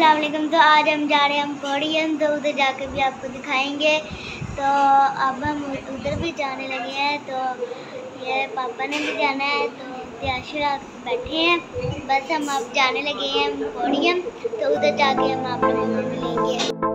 अस्सलाम वालेकुम। तो आज हम जा रहे हैं emporium, तो उधर जाके भी आपको दिखाएंगे। तो अब हम उधर भी जाने लगे हैं। तो ये पापा ने भी जाना है, तो त्याशुरा बैठे हैं। बस हम अब जाने लगे हैं emporium, तो उधर जाके हम आप लोगों को मिलेंगे।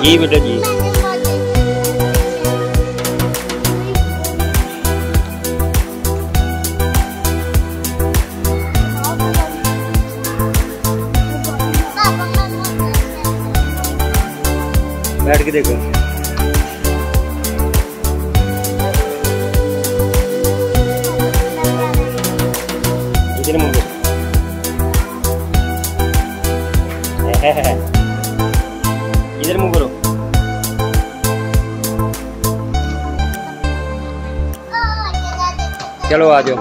जी बेटा जी। बैठ के देखो। इधर मुंह इधर मुंह करो। चलो आ जाओ,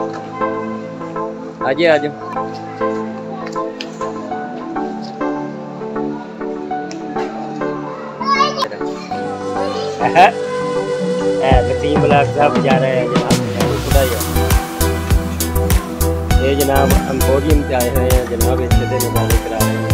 आजे आ जाओ। नसीम ब्लॉग साहब जा रहे हैं जनाब। ये जनाब एम्पोरियम से आए हैं जनाब, इससे नजारे करा रहे हैं।